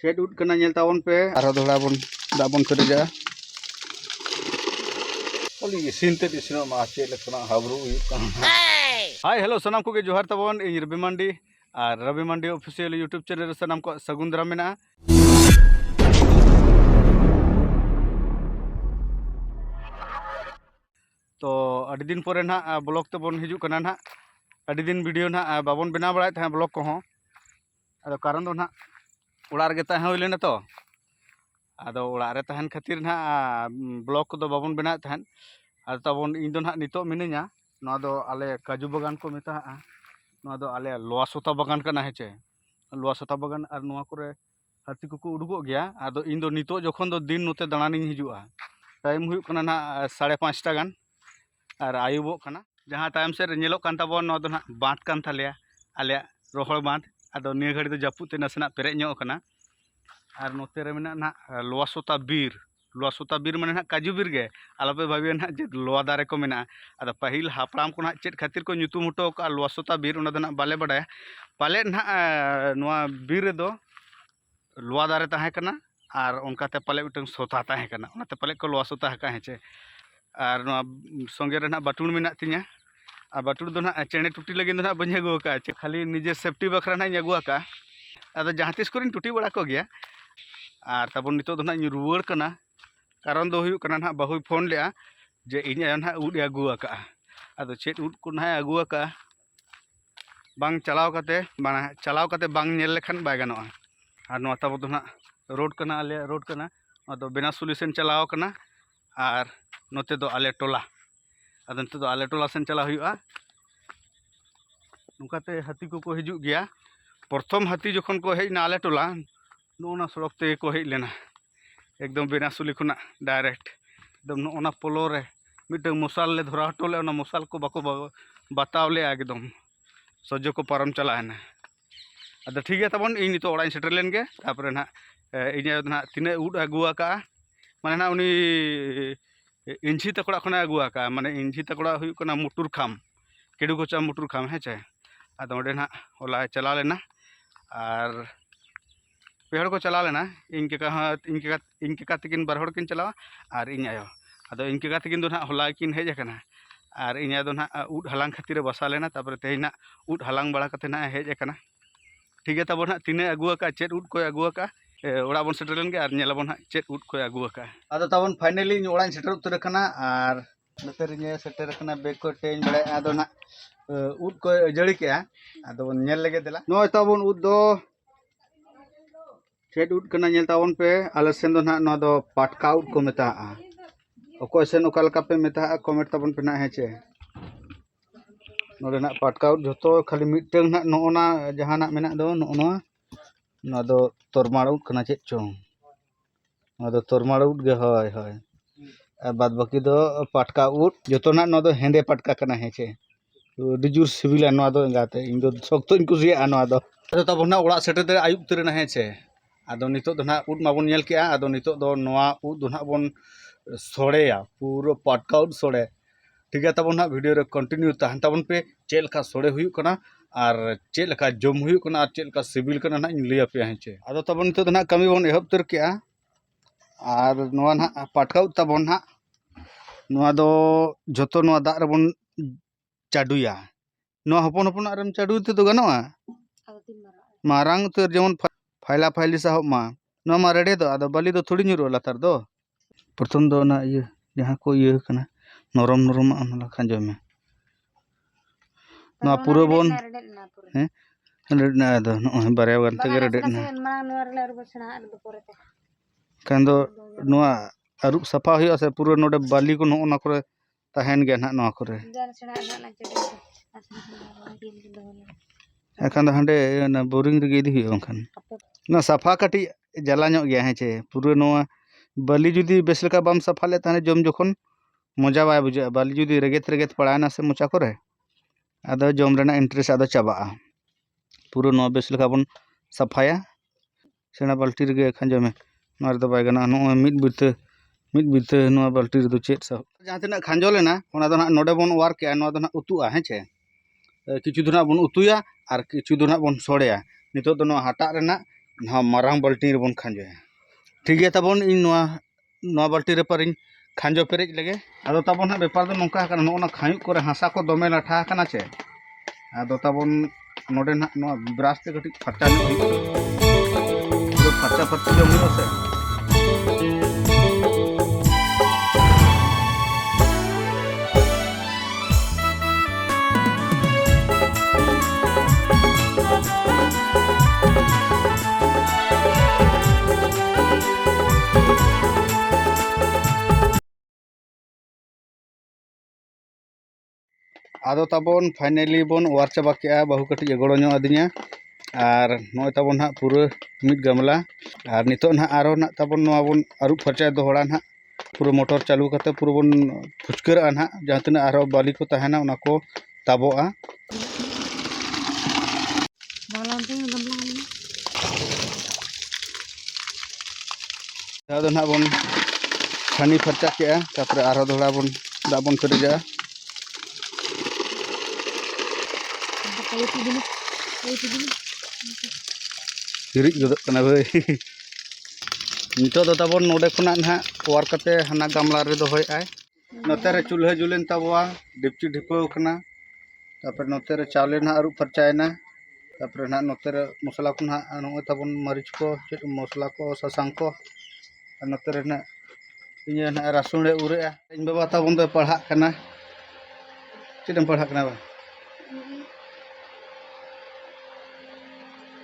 Chet ud kena nyel tawon pe arah dola bon dak bon kerja. Kali sintet isino ma chet lekna habru yuk kan. Hai hello sanam ko ge johar tabon in Rabi Mandi ar Rabi Mandi official YouTube channel sanam ko sagun daram mena. तो अड़ी दिन पर ना blog तबन हिजुक कना ना अड़ी दिन video ना बाबन बना बड़ा था ब्लॉग को हों अदो कारण दो ना उड़ार गे ताहें होइलेना तो अदो उड़ार रे ताहेन खातिर ना ब्लॉग को दो बाबन बना ताहेन अदो तबन इन दो ना नितो मिनिया नोआ दो आले काजू बागान को मेता नोआ दो आले लोआ सोता बागान कना हेचे लोआ सोता बागान और नोआ करे हाथी को उडुगो गया अदो इन दो नितो जखन दो दिन नोते दाणानिं हिजुआ टाइम हुयुक कना ना 5:30 गान और आयुबो कना जहाँ टाइम से नेलोक कान ताबोन नोआ दो ना बाँध कान थालेया आले रोहड़ बाँध आदो निया घड़ी दो जापुते नसेना पेरेज ᱧᱚᱜ कना और नोते रे मेना ना लोआसोता बीर माने ना काजू बीर गे आलोपे भाबिया ना जे लोआ दारे को मेना आदो पाहिल हापड़ाम को ना चेत खातिर को ᱧᱩᱛᱩᱢ हटो का लोआसोता बीर उना दो ना बाले बडाया पाले ना नोआ बीर रे दो लोआ दारे ताहे कना और उनकाते पाले मिटन सोता ताहे कना उनाते पाले को लोआसोता हका हेचे और संगे रे ना बाटुड़ मेना तिया और बाटुड़ दो ना चेणे टुटी लगे ना बन अगू का खाली निजे सेफ्टी बखरा ना अगू का अदो जहाँ तीस को टुटी बड़ा को गया और तब नितो दो ना रुआड़ कना कारण दो हुयुक कना ना बहु फोन ले जे इन आयो ना उड अगू का अदो चेत उड को ना अगू का बांग चलाव कते बांग नेल लेखान बाय गानोआ और नोआ तब दो ना रोड कना आले रोड कना अदो बेना सॉल्यूशन चलाव कना और नोते दो आले टोला अदो नते दो आले टोला सेन चला हुयुआ नुकाते हाथी को हिजुक गया प्रथम हाथी जखन को हेजना आले टोला नोना सड़क ते को हेज लेना एकदम बेनासुली खुना डायरेक्ट एकदम नोना पोलो रे मिटन मसाल ले धरा हटो ले ओना मसाल को बाको बताव ले एकदम सज्जो को पारम चलाना अदो ठीक है तबन इन नितो ओड़ाई सेटर लेन गे तापरे ना इने ना तिने उड अगुआ का माने ना उनी इंझी तकड़ा खना अगुआ का माने इंझी तकड़ा हुयुक कना मुटुर खाम केडू कोचा मुटुर खाम हेचे अदो ओडे ना होला चला लेना और पेड़ को चला लेना इनके का तकिन बार हड़ किन चलावा और इन आयो अदो इनके का तकिन दो ना होला किन हेज कना और इन दो ना उड हलांग खातिर बसा लेना तापर तेज ना उड हलांग बड़ा कते ना हेज कना ठीक है तब ना तिने अगुआ का चेत उड को अगुआ का ओड़ा बन सेटर लेन गे और नेलाबन ना चेत उड को अगुआ का अदो तबन फाइनली ओड़ाई सेटर उतर कना और नते रे सेटर कना बेग को टेन बड़े अदो ना उड को जड़ी के अदो बन नेल लेगे देला नो तबन उड दो चेत उड कना नेल तावन पे आले सेन दो ना नो दो पाटका उड को मेता ओको सेन ओका लका पे मेता कमेंट तबन पे ना हेचे नोडे ना पाटका उड जतो खाली मिटeng ना नोना जहां ना मेना दो नो दो तोरमाड़ उड कना चेत चों नो दो तोरमाड़ उड गे होय होय और बाद बाकी दो पाटका उड जतो ना नो दो हेंदे पाटका कना हेचे डिजुर सिविला नो दो गाते इन दो सख्तो इन कुसिया नो दो तब ना ओड़ा सेटर दे आयुब तरे ना हेचे आदो नितो दो ना उड माबन नेल के आदो नितो दो नोआ उड दो ना बन सोड़ेया पूरा पाटका उड सोड़े ठीक है तब ना वीडियो रे कंटिन्यू तहन तबन पे चेल का सोड़े हुयुक कना और चेल का जम हुयुक कना और चेल का सिविल कना ना इन लिया पे हेचे आदो तबन नितो दो ना कमी बन एहब तर के और नोआ ना पाटका उड तबन ना नोआ दो जतो नोआ दा रे बन चाडुया नोआ हपन हपन आरम चाडु ते तो गानोआ मारांग तो जेमन फाइला फाइली साहब मा रेडे दो आदो बाली दो थोड़ी ᱧᱩᱨᱩ लातार दो प्रथम दो ना ये जहां को ये कना नरम नरम अनला खंजो में ना पूरा बोन हैं रेडना दो नो बारे गन ते रेडना कांदो नोआ अरुप सफा हुई से पूरा नोडे बाली को नो ना करे तहन गे ना नो करे एखान हांडे ना बोरिंग रे इदी हुई ओखान ना सफा काटी जला ᱧᱚᱜ गया हेचे पूरा नोआ बाली जुदी बेस लेका बाम सफा ले ताने जम जखन मजा बाय बुझा बाली जुदी रेगेत पड़ाना से मोचा करे आदो जम रेना इंटरेस्ट आदो चाबा पूरा नोआ बेस लेका बन सफाया सेना बाल्टी रे एखान जमे नोआ रे दो बाय गना नो मिद बिते नोआ बाल्टी रे दो चेत सा जहां तना खांजो लेना ओना दो ना नोडे बन वार के नोआ दो ना उतुआ हेचे किछु दो ना बन उतुया और किछु दो ना बन सोड़ेया नितो दो ना हटा रेना हाँ मारांग बाल्टी रे बन खांजोया ठीक है तबन इन नोआ बाल्टी रे पर इन खांजो पेरेज लगे आदो तबन हाँ बेपार दो नोंका हकना नोना खायु करे हासा को दमे लाठा हकना चे आदो तबन नोडे ना नोआ ब्राश ते कटी फरचा जो फरचा फरचा जो हुई से आदो तबन फाइनली बन वार चाबा के बहु कटी गड़ो नो अदिया और नय तबन हाँ पूरा मिद गमला और नितो ना आरो ना तबन नोआ बन आरु फरचा दोहड़ा ना पूरा मोटर चालू करते पूरा बन फुचकर ना जहाँ तना आरो बाली को तहना उना को ताबोआ ना बन छानी फरचा के तापर आरो दोहड़ा बन दा बन पेरेजा हिरिज गदक कना भाई नितो दो तबन नोडे खुना ना वार कते हाना गामला रे दोहय आय नोते रे चूल्हा जुलेन तबवा डिपची ढिपो कना तापर नोते रे चावले ना आरु फरचायना तापर ना नोते रे मसला को ना नोय तबन मरीच को चेक मसला को ससांग को नोते रे ना इने ना रसुन रे उरे इन बाबा तबन दो पढ़ा कना चेदम पढ़ा कना बा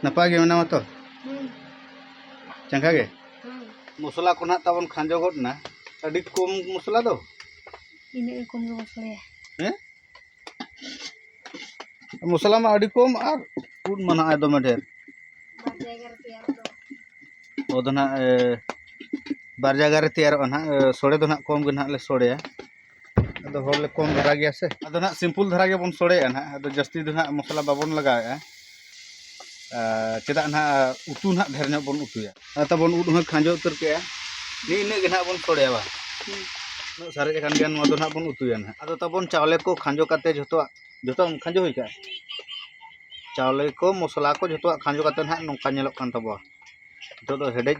नपा गे मेना तो चंगा गे मसला को ना तबन खांजो गड ना अडी कम मसला दो इने कम गे मसला हैं मसला मा अडी कम और उड मना आय दमे ढेर ओदना बार जगह रे तैयार ना सोड़े दो ना कम गे ना ले सोड़ेया अदो होले कम धरा गया से अदो ना सिंपल धरा गे बन सोड़ेया ना अदो जस्ती दो ना मसला बाबन लगाया चेदा ना उतु ना ढेर नो बन उतुया तबन उड हो खांजो उतर के नि इने गे ना बन सोड़ेया बा न सारे कान गन नो दो ना बन उतुया ना अदो तबन चावले को खांजो काते जतो खांजो होई का चावले को मसला को जतो खांजो काते ना नोका नेलक कान तबो तो दो हेडेज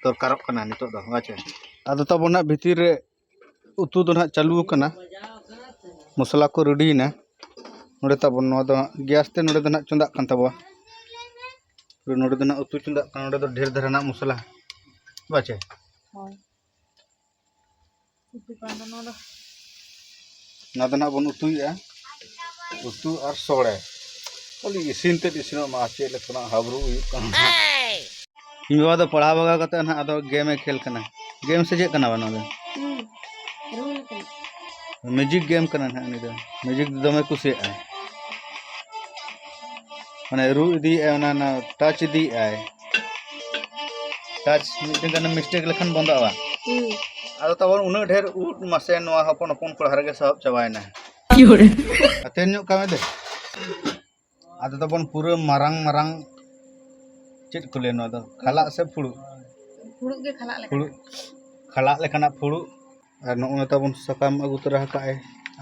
दरकारक कना नितो दो आचे अदो तबन ना भितिर रे उतु दो ना चालू कना मसला को रेडी ना नोडे तबन नो दो गैस ते नोडे दो ना चंदा कान तबो नोडे दो ना उतु चंदा कान नोडे दो ढेर धरना मसला बाचे होय उतु कान नो ना दो ना बन उतुया उतु और सोड़े खाली इसिन ते इसिन मा चे लेखना हाबरू हुई कान इन बाबा दो पढ़ा बगा कते ना अदो गेम खेल कना गेम से जे कना बना दो मैजिक गेम कना ना नि दो मैजिक दमे कुसे आय माने रू इदी ना ना टच इदी आय टच मिटिंग कना मिस्टेक लेखन बंदावा आदो तबन उना ढेर उट मासे नोआ हपन हपन को हरगे सब चबायना क्योरे अतेन नो कामे दे आदो तबन पूरा मारांग मारांग चेत कुले नो दो खाला से फुड़ू गे खाला ले फुड़ू खाला लेखना फुड़ू और नो तबन सकाम अगु तरा काए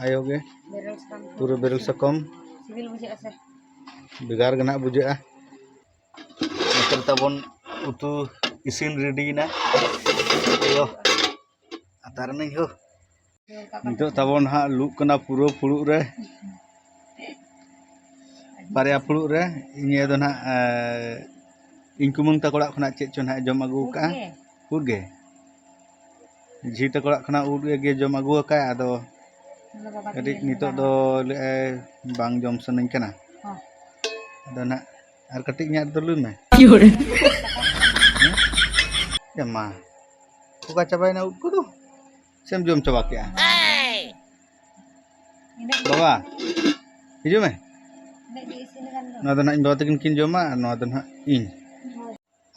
आयो गे पूरा बेरल सकम सिविल बुझे से बिगार गना बुझे नतर तबन उतु इसिन रेडी ना यो अतार नहीं हो नितो तबन हा लुक कना पूरा फुड़ू रे बारिया फुड़ू रे इने दो ना इंकुमंग तकोड़ा खना चेक चो ना जम अगु का उड गे झी तकोड़ा खना उड गे जम अगु का आदो कदी नितो दो ले बांग जम सनኝ कना आदो ना आर कटी nya दो लुन में क्योरे मा कोका चबायना उड को दो सेम जम चबा के बाबा हिजु में ना दो ना इन बाबा तकिन किन जमा ना दो ना इन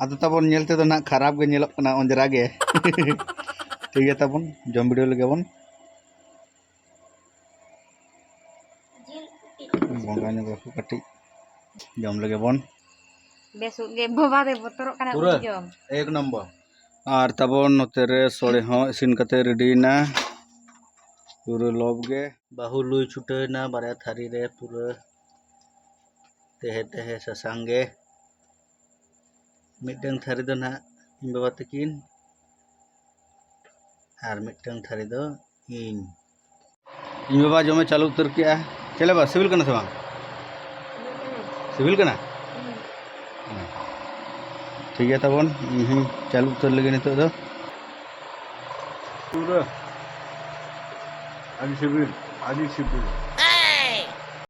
आदो तबन नेलते दो ना खराब गे नेलक कना अंजरा गे ठीक है तबन जम वीडियो लगे बन बंगा ने बापू कटी जम लगे बन बेसु गे बाबा दे बतरो कना पूरा जम एक नंबर और तबन नोते रे सोड़े हो इसिन कते रेडी ना पूरा लोब गे बाहु लुई छुटे ना बारे थारी रे पूरा तेहे तेहे ससांगे मिटंग थारी दो ना इन बाबा तकिन और मिटंग थारी दो इन बाबा जमे चालू उतर के चले बा सिविल कना से बांग सिविल कना ठीक है तबन इन चालू उतर लगे नितो दो पूरा आदि सिविल